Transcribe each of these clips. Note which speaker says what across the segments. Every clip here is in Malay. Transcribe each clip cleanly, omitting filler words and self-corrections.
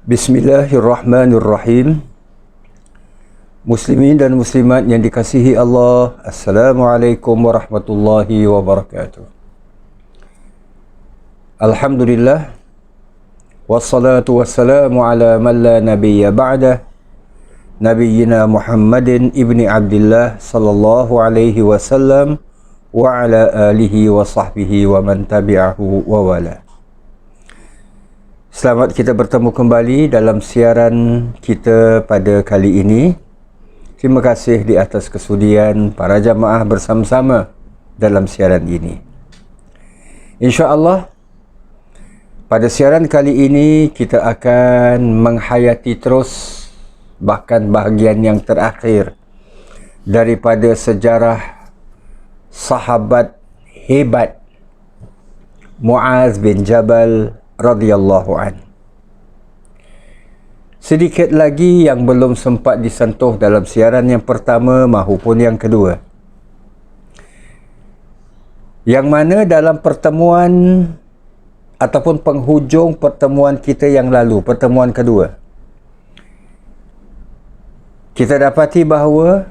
Speaker 1: Bismillahirrahmanirrahim. Muslimin dan muslimat yang dikasihi Allah, Assalamualaikum warahmatullahi wabarakatuh. Alhamdulillah, wassalatu wassalamu ala man la nabiyya ba'dah, Nabiyyina Muhammadin ibni Abdillah sallallahu alaihi wasallam wa ala alihi wa sahbihi wa man tabi'ahu wa wala. Selamat kita bertemu kembali dalam siaran kita pada kali ini. Terima kasih di atas kesudian para jamaah bersama-sama dalam siaran ini. InsyaAllah, pada siaran kali ini kita akan menghayati terus, bahkan bahagian yang terakhir daripada sejarah sahabat hebat Muaz bin Jabal radhiyallahu an. Sedikit lagi yang belum sempat disentuh dalam siaran yang pertama maupun yang kedua, yang mana dalam pertemuan ataupun penghujung pertemuan kita yang lalu, pertemuan kedua, kita dapati bahawa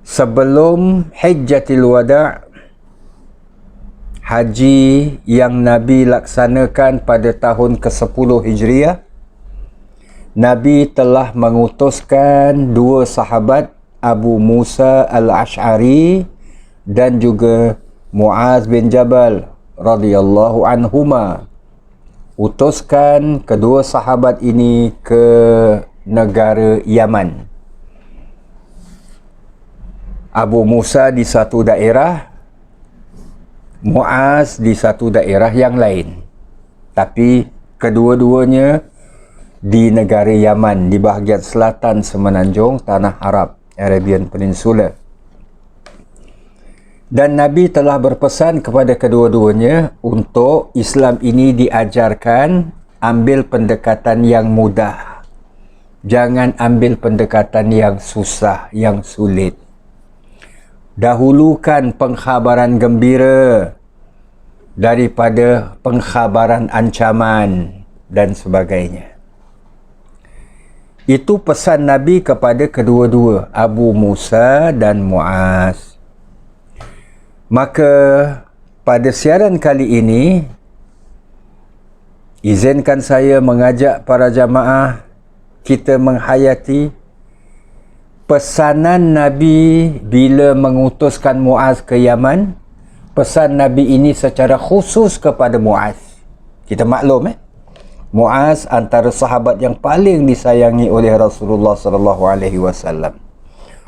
Speaker 1: sebelum Hajjatul Wada', haji yang Nabi laksanakan pada tahun ke-10 Hijriah, Nabi telah mengutuskan dua sahabat, Abu Musa al-Ash'ari dan juga Muaz bin Jabal radhiyallahu anhuma. Utuskan kedua sahabat ini ke negara Yaman. Abu Musa di satu daerah, Muaz di satu daerah yang lain, tapi kedua-duanya di negara Yaman, di bahagian selatan semenanjung Tanah Arab, Arabian Peninsula. Dan Nabi telah berpesan kepada kedua-duanya untuk Islam ini diajarkan ambil pendekatan yang mudah, jangan ambil pendekatan yang susah, yang sulit. Dahulukan pengkhabaran gembira daripada pengkhabaran ancaman dan sebagainya. Itu pesan Nabi kepada kedua-dua, Abu Musa dan Muaz. Maka pada siaran kali ini, izinkan saya mengajak para jamaah kita menghayati pesanan Nabi bila mengutuskan Muaz ke Yaman. Pesan Nabi ini secara khusus kepada Muaz. Kita maklum Muaz antara sahabat yang paling disayangi oleh Rasulullah sallallahu alaihi wasallam.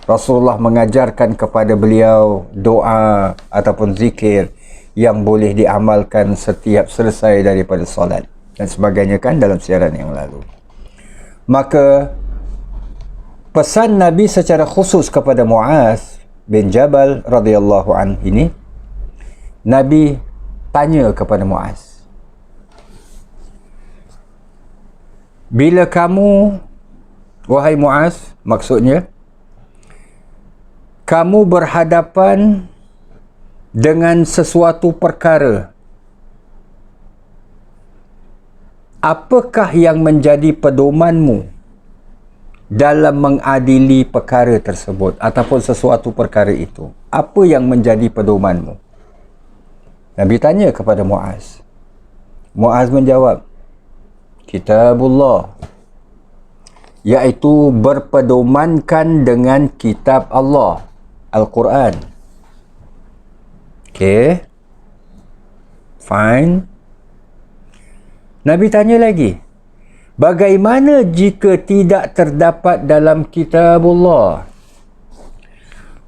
Speaker 1: Rasulullah mengajarkan kepada beliau doa ataupun zikir yang boleh diamalkan setiap selesai daripada solat dan sebagainya kan dalam siaran yang lalu. Maka pesan Nabi secara khusus kepada Muaz bin Jabal radhiyallahu anhu ini, Nabi tanya kepada Muaz, bila kamu, wahai Muaz, maksudnya kamu berhadapan dengan sesuatu perkara, apakah yang menjadi pedomanmu dalam mengadili perkara tersebut ataupun sesuatu perkara itu? Apa yang menjadi pedomanmu? Nabi tanya kepada Muaz. Muaz menjawab, Kitabullah, iaitu berpedomankan dengan kitab Allah, Al-Quran. Okay, fine. Nabi tanya lagi, bagaimana jika tidak terdapat dalam kitabullah?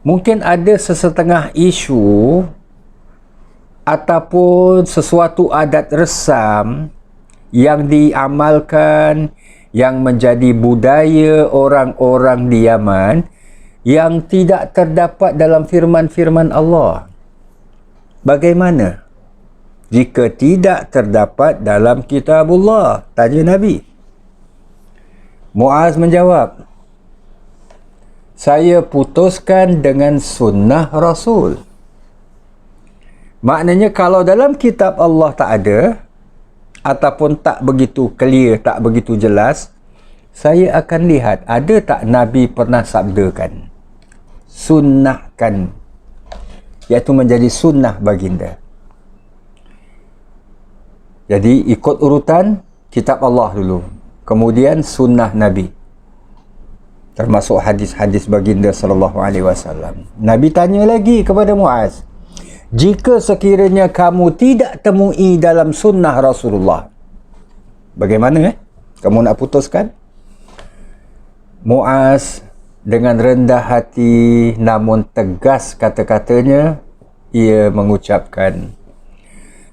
Speaker 1: Mungkin ada sesetengah isu ataupun sesuatu adat resam yang diamalkan, yang menjadi budaya orang-orang di Yaman, yang tidak terdapat dalam firman-firman Allah. Bagaimana jika tidak terdapat dalam kitabullah? Tanya Nabi. Muaz menjawab, saya putuskan dengan sunnah Rasul. Maknanya kalau dalam kitab Allah tak ada, ataupun tak begitu clear, tak begitu jelas, saya akan lihat ada tak Nabi pernah sabdakan, sunnahkan, iaitu menjadi sunnah baginda. Jadi ikut urutan kitab Allah dulu, kemudian sunnah Nabi, termasuk hadis-hadis baginda sallallahu alaihi wasallam. Nabi tanya lagi kepada Muaz, jika sekiranya kamu tidak temui dalam sunnah Rasulullah, bagaimana kamu nak putuskan? Muaz dengan rendah hati namun tegas kata-katanya, ia mengucapkan,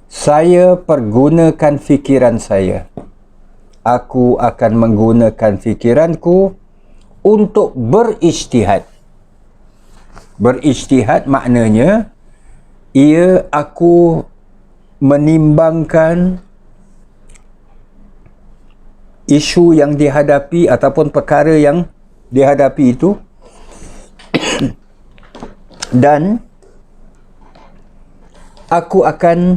Speaker 1: saya pergunakan fikiran saya. Aku akan menggunakan fikiranku untuk berijtihad. Berijtihad maknanya, aku menimbangkan isu yang dihadapi ataupun perkara yang dihadapi itu dan aku akan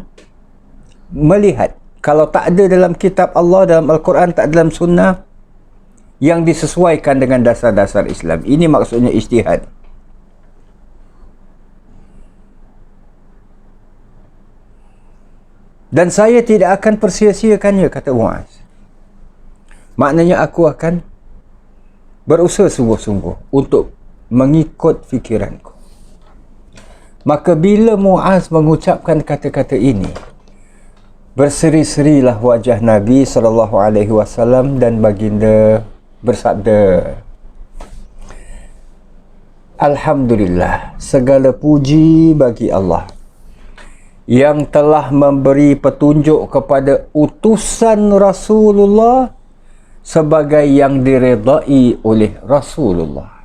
Speaker 1: melihat kalau tak ada dalam kitab Allah, dalam Al-Quran, tak ada dalam sunnah yang disesuaikan dengan dasar-dasar Islam. Ini maksudnya ijtihad. Dan saya tidak akan persia-siakannya, kata Muaz. Maknanya aku akan berusaha sungguh-sungguh untuk mengikut fikiranku. Maka bila Muaz mengucapkan kata-kata ini, berseri-serilah wajah Nabi SAW dan baginda bersabda, Alhamdulillah, segala puji bagi Allah yang telah memberi petunjuk kepada utusan Rasulullah sebagai yang diredai oleh Rasulullah.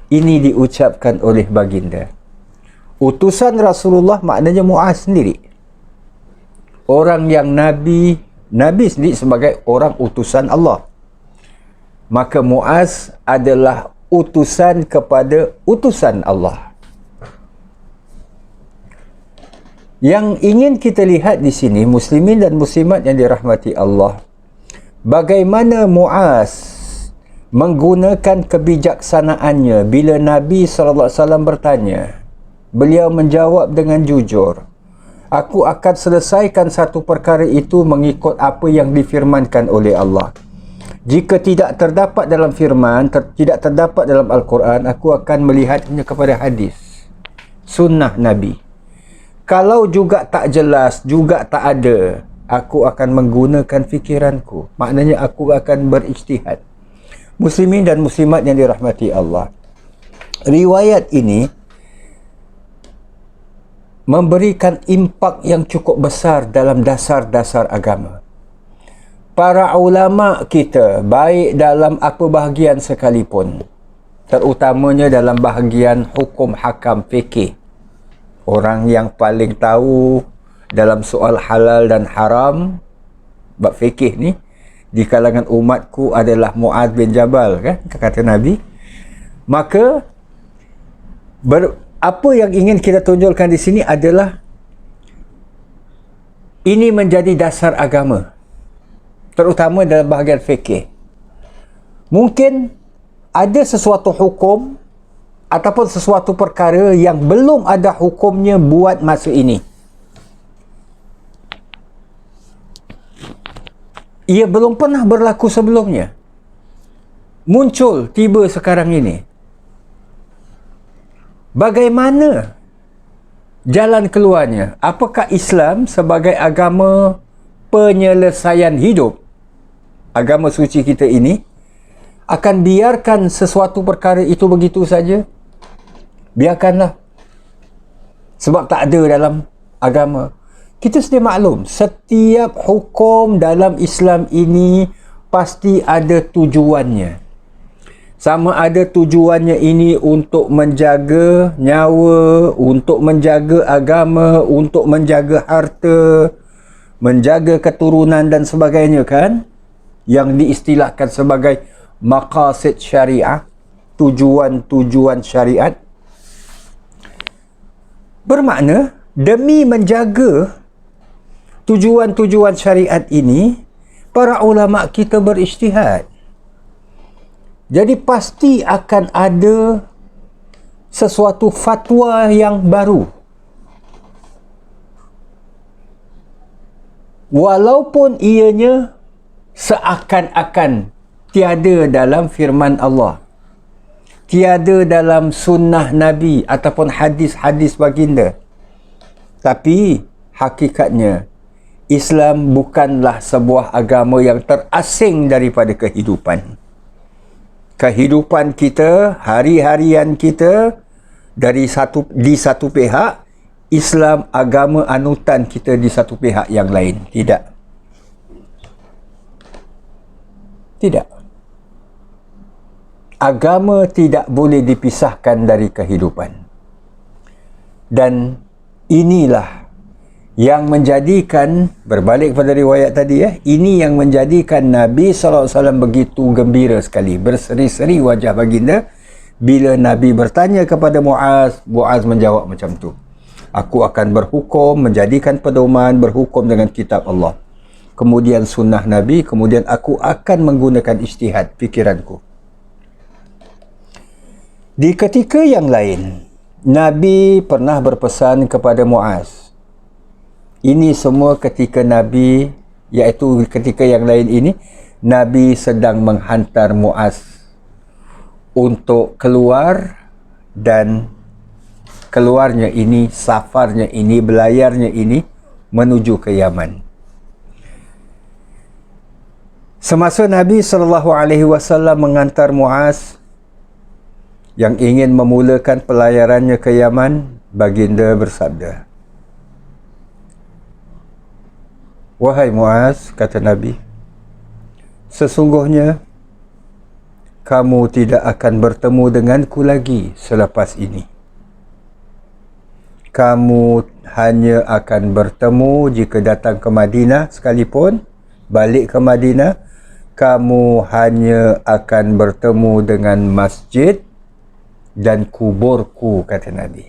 Speaker 1: Ini diucapkan oleh baginda. Utusan Rasulullah maknanya Muaz sendiri. Orang yang Nabi sendiri sebagai orang utusan Allah. Maka Muaz adalah utusan kepada utusan Allah. Yang ingin kita lihat di sini, muslimin dan muslimat yang dirahmati Allah, bagaimana Muaz menggunakan kebijaksanaannya bila Nabi SAW bertanya. Beliau menjawab dengan jujur, aku akan selesaikan satu perkara itu mengikut apa yang difirmankan oleh Allah. Jika tidak terdapat dalam firman, tidak terdapat dalam Al-Quran, aku akan melihatnya kepada hadis, sunnah Nabi. Kalau juga tak jelas, juga tak ada, aku akan menggunakan fikiranku. Maknanya aku akan berijtihad. Muslimin dan muslimat yang dirahmati Allah, riwayat ini memberikan impak yang cukup besar dalam dasar-dasar agama. Para ulama kita, baik dalam apa bahagian sekalipun, terutamanya dalam bahagian hukum hakam fikih, orang yang paling tahu dalam soal halal dan haram, bab fikih ni, di kalangan umatku adalah Muaz bin Jabal, kan, kata Nabi. Maka apa yang ingin kita tunjukkan di sini adalah ini menjadi dasar agama, terutama dalam bahagian fikih. Mungkin ada sesuatu hukum ataupun sesuatu perkara yang belum ada hukumnya buat masa ini. Ia belum pernah berlaku sebelumnya. Muncul tiba sekarang ini. Bagaimana jalan keluarnya? Apakah Islam sebagai agama penyelesaian hidup, agama suci kita ini, akan biarkan sesuatu perkara itu begitu saja? Biarkanlah. Sebab tak ada dalam agama. Kita sedia maklum, setiap hukum dalam Islam ini pasti ada tujuannya. Sama ada tujuannya ini untuk menjaga nyawa, untuk menjaga agama, untuk menjaga harta, menjaga keturunan dan sebagainya, kan? Yang diistilahkan sebagai maqasid syariah, tujuan-tujuan syariat. Bermakna demi menjaga tujuan-tujuan syariat ini, para ulama kita berijtihad. Jadi pasti akan ada sesuatu fatwa yang baru. Walaupun ianya seakan-akan tiada dalam firman Allah, tiada dalam sunnah Nabi ataupun hadis-hadis baginda. Tapi hakikatnya Islam bukanlah sebuah agama yang terasing daripada kehidupan. Kehidupan kita, hari-harian kita, di satu pihak, Islam agama anutan kita di satu pihak yang lain. Tidak. Tidak. Agama tidak boleh dipisahkan dari kehidupan. Dan inilah yang menjadikan, berbalik pada riwayat tadi, ini yang menjadikan Nabi SAW begitu gembira sekali, berseri-seri wajah baginda bila Nabi bertanya kepada Muaz. Muaz menjawab macam tu, aku akan berhukum, menjadikan pedoman, berhukum dengan kitab Allah, kemudian sunnah Nabi, kemudian aku akan menggunakan ijtihad fikiranku. Di ketika yang lain, Nabi pernah berpesan kepada Muaz. Ini semua ketika Nabi, iaitu ketika yang lain ini, Nabi sedang menghantar Muaz untuk keluar, dan keluarnya ini, safarnya ini, belayarnya ini menuju ke Yaman. Semasa Nabi SAW menghantar Muaz yang ingin memulakan pelayarannya ke Yaman, baginda bersabda, wahai Muaz, kata Nabi, sesungguhnya kamu tidak akan bertemu denganku lagi selepas ini. Kamu hanya akan bertemu jika datang ke Madinah sekalipun, balik ke Madinah, kamu hanya akan bertemu dengan masjid dan kuburku, kata Nabi.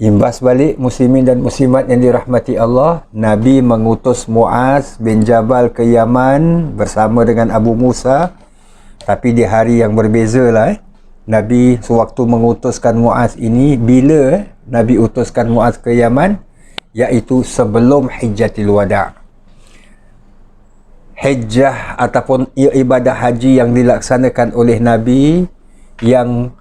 Speaker 1: Imbas balik muslimin dan muslimat yang dirahmati Allah, Nabi mengutus Muaz bin Jabal ke Yaman bersama dengan Abu Musa, tapi di hari yang berbeza lah. Nabi sewaktu mengutuskan Muaz ini, bila Nabi utuskan Muaz ke Yaman, iaitu sebelum Hijjatul Wada'. Hijjah ataupun ibadah haji yang dilaksanakan oleh Nabi, yang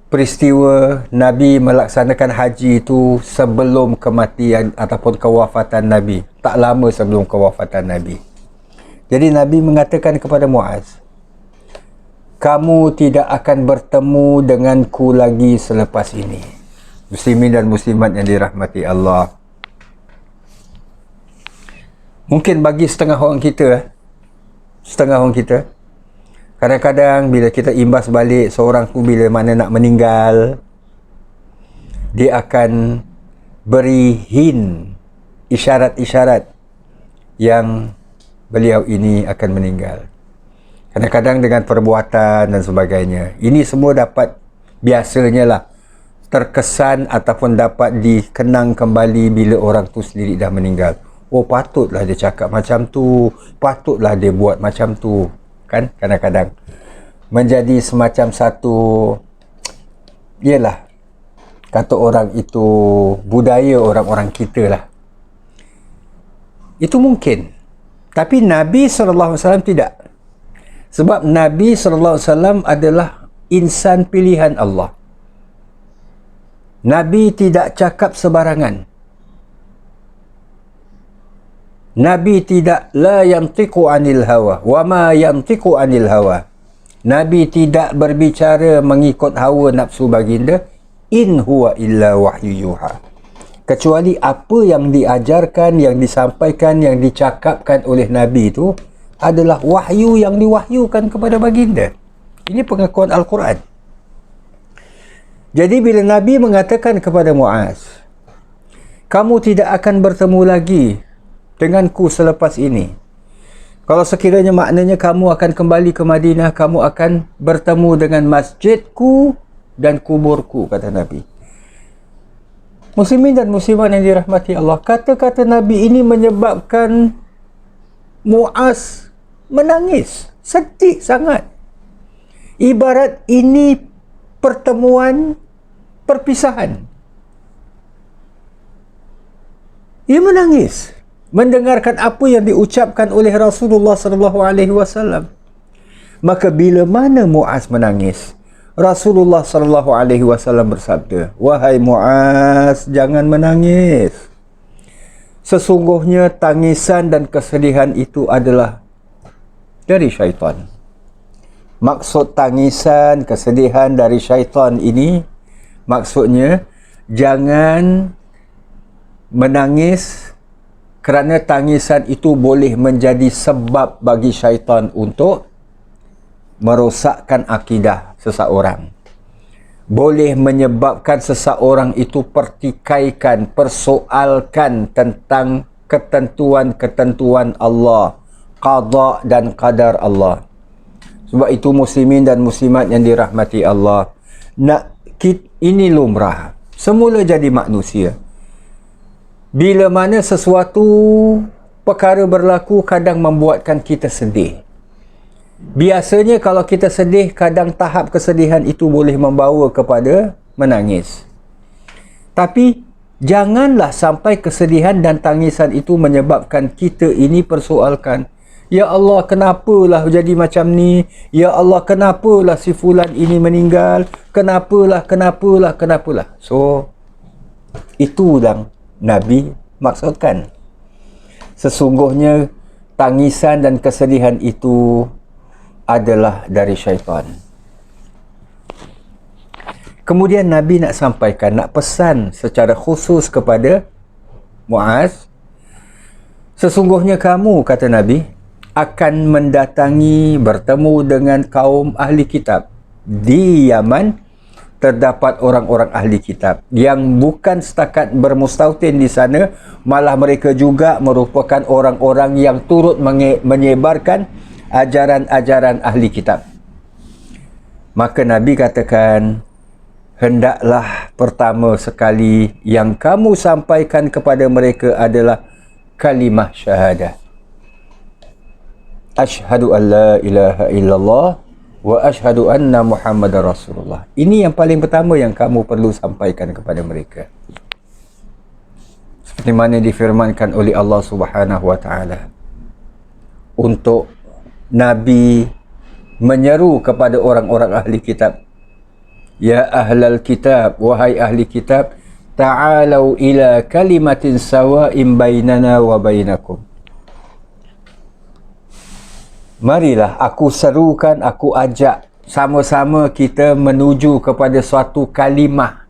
Speaker 1: peristiwa Nabi melaksanakan haji itu sebelum kematian ataupun kewafatan Nabi, tak lama sebelum kewafatan Nabi. Jadi Nabi mengatakan kepada Muaz, kamu tidak akan bertemu denganku lagi selepas ini. Muslimin dan muslimat yang dirahmati Allah, mungkin bagi setengah orang kita, kadang-kadang bila kita imbas balik, seorang tu bila mana nak meninggal, dia akan beri hint, isyarat-isyarat yang beliau ini akan meninggal. Kadang-kadang dengan perbuatan dan sebagainya. Ini semua dapat, biasanya lah, terkesan ataupun dapat dikenang kembali bila orang tu sendiri dah meninggal. Oh, patutlah dia cakap macam tu, patutlah dia buat macam tu. Kan, kadang-kadang menjadi semacam satu, yelah, kata orang itu budaya orang-orang kita lah. Itu mungkin. Tapi Nabi SAW tidak. Sebab Nabi SAW adalah insan pilihan Allah. Nabi tidak cakap sebarangan. Nabi tidak, la yantiqu anil hawa wa ma yantiqu anil hawa. Nabi tidak berbicara mengikut hawa nafsu baginda, in huwa illa wahyu yuha. Kecuali apa yang diajarkan, yang disampaikan, yang dicakapkan oleh Nabi itu adalah wahyu yang diwahyukan kepada baginda. Ini pengakuan Al-Quran. Jadi bila Nabi mengatakan kepada Muaz, kamu tidak akan bertemu lagi denganku selepas ini. Kalau sekiranya maknanya kamu akan kembali ke Madinah, kamu akan bertemu dengan masjidku dan kuburku, kata Nabi. Muslimin dan muslimat yang dirahmati Allah, kata-kata Nabi ini menyebabkan Muaz menangis, sedih sangat. Ibarat ini pertemuan perpisahan. Ia menangis mendengarkan apa yang diucapkan oleh Rasulullah SAW. Maka bila mana Muaz menangis, Rasulullah SAW bersabda, "Wahai Muaz, jangan menangis. Sesungguhnya tangisan dan kesedihan itu adalah dari syaitan." Maksud tangisan, kesedihan dari syaitan ini, maksudnya jangan menangis kerana tangisan itu boleh menjadi sebab bagi syaitan untuk merosakkan akidah seseorang. Boleh menyebabkan seseorang itu pertikaikan, persoalkan tentang ketentuan-ketentuan Allah, qada dan qadar Allah. Sebab itu muslimin dan muslimat yang dirahmati Allah, ini lumrah. Semula jadi manusia. Bila mana sesuatu perkara berlaku, kadang membuatkan kita sedih. Biasanya kalau kita sedih, kadang tahap kesedihan itu boleh membawa kepada menangis. Tapi janganlah sampai kesedihan dan tangisan itu menyebabkan kita ini persoalkan, "Ya Allah, kenapalah jadi macam ni? Ya Allah, kenapalah si fulan ini meninggal? Kenapalah? So, itu yang Nabi maksudkan. Sesungguhnya tangisan dan kesedihan itu adalah dari syaitan. Kemudian Nabi nak sampaikan, nak pesan secara khusus kepada Muaz, sesungguhnya kamu, kata Nabi, akan mendatangi, bertemu dengan kaum ahli kitab. Di Yaman terdapat orang-orang ahli kitab yang bukan setakat bermustautin di sana, malah mereka juga merupakan orang-orang yang turut menyebarkan ajaran-ajaran ahli kitab. Maka Nabi katakan, hendaklah pertama sekali yang kamu sampaikan kepada mereka adalah kalimah syahadah. Asyhadu an la ilaha illallah wa asyhadu anna Muhammadar Rasulullah. Ini yang paling pertama yang kamu perlu sampaikan kepada mereka. Seperti mana difirmankan oleh Allah Subhanahu wa taala untuk Nabi menyeru kepada orang-orang ahli kitab, "Ya ahlal kitab, wahai ahli kitab, ta'alau ila kalimatin sawa'in bainana wa bainakum." Marilah aku serukan, aku ajak sama-sama kita menuju kepada suatu kalimah,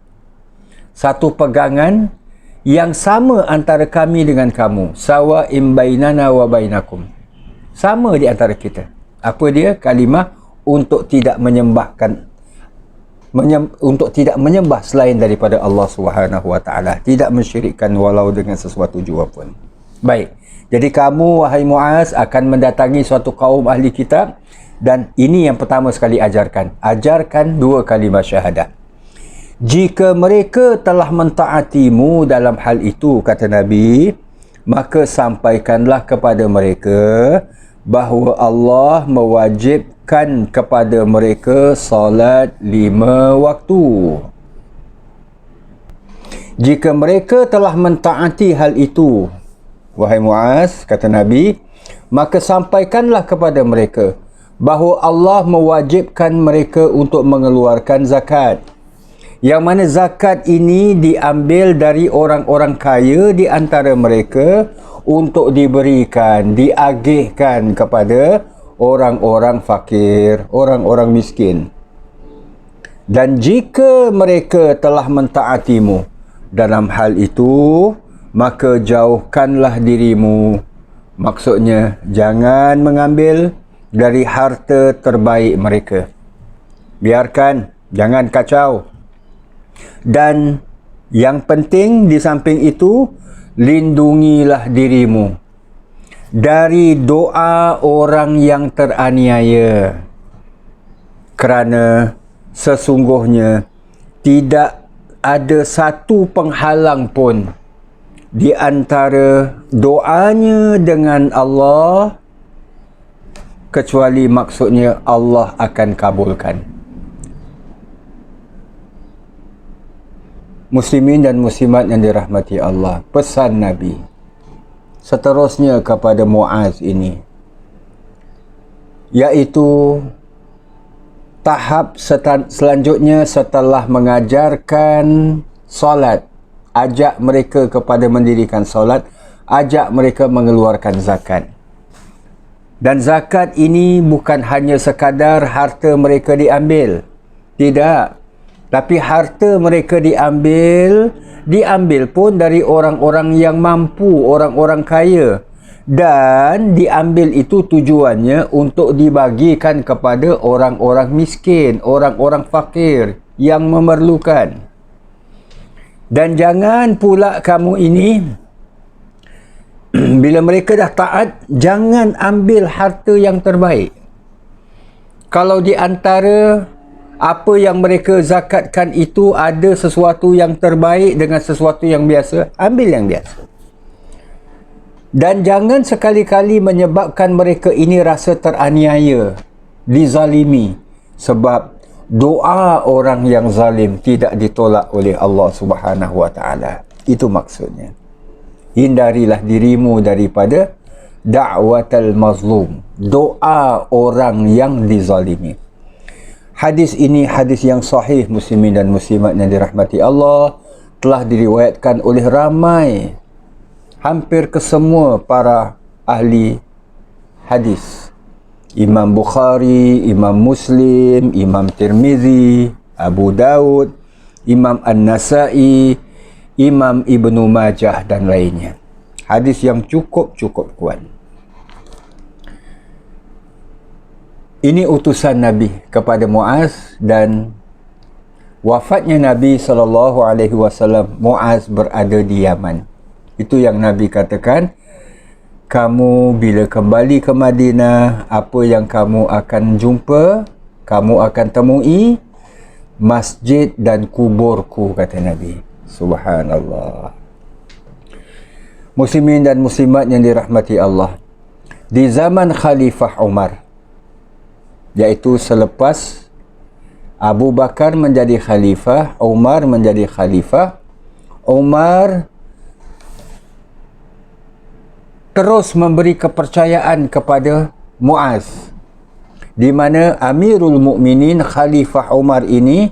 Speaker 1: satu pegangan yang sama antara kami dengan kamu. Sawa'in bainana wa bainakum. Sama di antara kita. Apa dia? Kalimah untuk tidak menyembahkan, untuk tidak menyembah selain daripada Allah Subhanahu wa taala, tidak mensyirikkan walau dengan sesuatu jua pun. Baik. Jadi kamu, wahai Muaz, akan mendatangi suatu kaum ahli kitab, dan ini yang pertama sekali ajarkan. Ajarkan dua kalimah syahadat. Jika mereka telah mentaatimu dalam hal itu, kata Nabi, maka sampaikanlah kepada mereka bahawa Allah mewajibkan kepada mereka salat 5 waktu. Jika mereka telah mentaati hal itu, wahai Muaz, kata Nabi, maka sampaikanlah kepada mereka bahawa Allah mewajibkan mereka untuk mengeluarkan zakat. Yang mana zakat ini diambil dari orang-orang kaya di antara mereka untuk diberikan, diagihkan kepada orang-orang fakir, orang-orang miskin. Dan jika mereka telah mentaatimu dalam hal itu, maka jauhkanlah dirimu. Maksudnya, jangan mengambil dari harta terbaik mereka. Biarkan, jangan kacau. Dan yang penting di samping itu, lindungilah dirimu dari doa orang yang teraniaya, kerana sesungguhnya tidak ada satu penghalang pun di antara doanya dengan Allah, kecuali maksudnya Allah akan kabulkan. Muslimin dan muslimat yang dirahmati Allah, pesan Nabi seterusnya kepada Muaz ini, iaitu tahap selanjutnya setelah mengajarkan solat, ajak mereka kepada mendirikan solat, ajak mereka mengeluarkan zakat. Dan zakat ini bukan hanya sekadar harta mereka diambil, tidak, tapi harta mereka diambil pun dari orang-orang yang mampu, orang-orang kaya, dan diambil itu tujuannya untuk dibagikan kepada orang-orang miskin, orang-orang fakir yang memerlukan. Dan jangan pula kamu ini bila mereka dah taat, jangan ambil harta yang terbaik. Kalau di antara apa yang mereka zakatkan itu ada sesuatu yang terbaik dengan sesuatu yang biasa, ambil yang biasa. Dan jangan sekali-kali menyebabkan mereka ini rasa teraniaya, dizalimi, sebab doa orang yang zalim tidak ditolak oleh Allah Subhanahu wa taala. Itu maksudnya. Hindarilah dirimu daripada da'watal mazlum, doa orang yang dizalimi. Hadis ini hadis yang sahih, muslimin dan muslimat yang dirahmati Allah, telah diriwayatkan oleh ramai, hampir kesemua para ahli hadis. Imam Bukhari, Imam Muslim, Imam Tirmizi, Abu Daud, Imam An-Nasai, Imam Ibnu Majah dan lainnya. Hadis yang cukup kuat. Ini utusan Nabi kepada Muaz, dan wafatnya Nabi SAW, Muaz berada di Yaman. Itu yang Nabi katakan, kamu bila kembali ke Madinah, apa yang kamu akan jumpa, kamu akan temui masjid dan kuburku, kata Nabi. Subhanallah. Muslimin dan muslimat yang dirahmati Allah, di zaman Khalifah Umar, iaitu selepas Abu Bakar menjadi khalifah, Umar menjadi khalifah, Umar terus memberi kepercayaan kepada Muaz, di mana Amirul Mukminin Khalifah Umar ini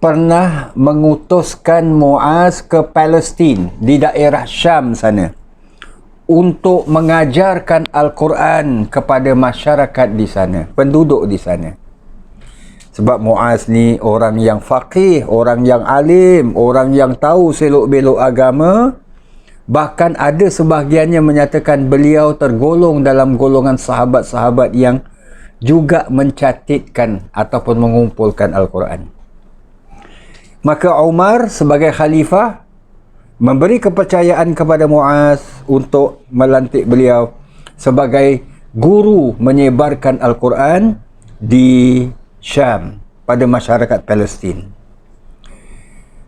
Speaker 1: pernah mengutuskan Muaz ke Palestin, di daerah Syam sana, untuk mengajarkan Al-Quran kepada masyarakat di sana, penduduk di sana. Sebab Muaz ni orang yang faqih, orang yang alim, orang yang tahu selok-belok agama. Bahkan ada sebahagiannya menyatakan beliau tergolong dalam golongan sahabat-sahabat yang juga mencatatkan ataupun mengumpulkan Al-Quran. Maka Umar sebagai khalifah memberi kepercayaan kepada Muaz untuk melantik beliau sebagai guru menyebarkan Al-Quran di Syam pada masyarakat Palestin.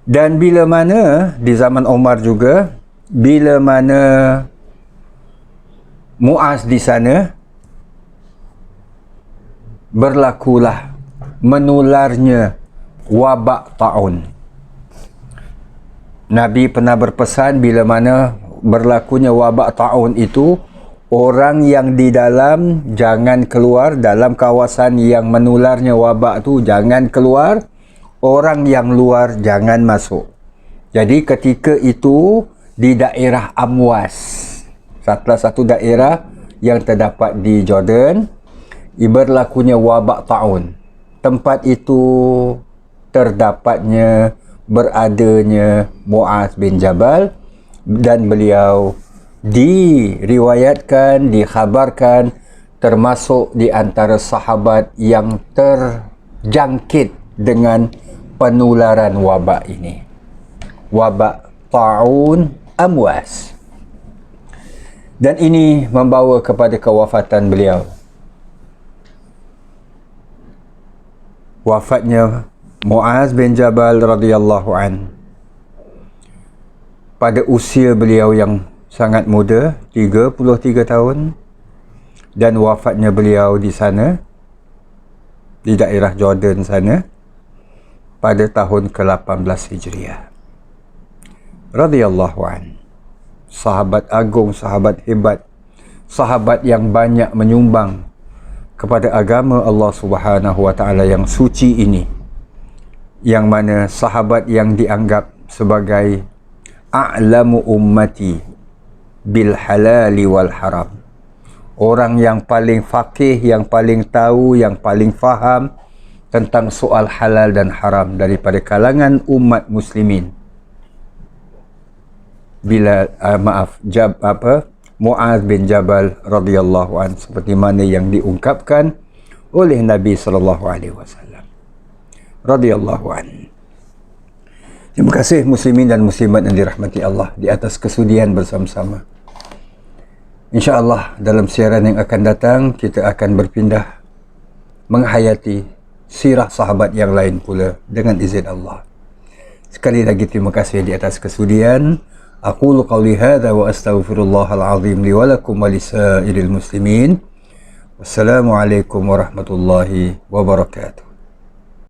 Speaker 1: Dan bila mana di zaman Umar juga, bila mana Muaz di sana, berlakulah menularnya wabak taun. Nabi pernah berpesan bila mana berlakunya wabak taun itu, orang yang di dalam jangan keluar, dalam kawasan yang menularnya wabak tu jangan keluar, orang yang luar jangan masuk. Jadi ketika itu di daerah Amwas, salah satu daerah yang terdapat di Jordan, berlakunya wabak taun. Tempat itu terdapatnya, beradanya Muaz bin Jabal, dan beliau diriwayatkan, dikhabarkan termasuk di antara sahabat yang terjangkit dengan penularan wabak ini, wabak ta'un Amwas. Dan ini membawa kepada kewafatan beliau. Wafatnya Muaz bin Jabal radhiyallahu an, pada usia beliau yang sangat muda, 33 tahun, dan wafatnya beliau di sana, di daerah Jordan sana, pada tahun ke-18 Hijriah. Radhiyallahu an. Sahabat agung, sahabat hebat, sahabat yang banyak menyumbang kepada agama Allah Subhanahu wa taala yang suci ini, yang mana sahabat yang dianggap sebagai a'lamu ummati bil halali wal haram, orang yang paling faqih, yang paling tahu, yang paling faham tentang soal halal dan haram daripada kalangan umat muslimin. Muaz bin Jabal radhiyallahu an, seperti mana yang diungkapkan oleh Nabi sallallahu alaihi wasallam. Radhiyallahu an. Terima kasih muslimin dan muslimat yang dirahmati Allah di atas kesudian bersama-sama. InsyaAllah dalam siaran yang akan datang kita akan berpindah menghayati sirah sahabat yang lain pula dengan izin Allah. Sekali lagi terima kasih di atas kesudian. Aqulu qawli hadha wa astaghfirullahal azim li wa lakum wa lisairil muslimin. Wassalamualaikum warahmatullahi wabarakatuh.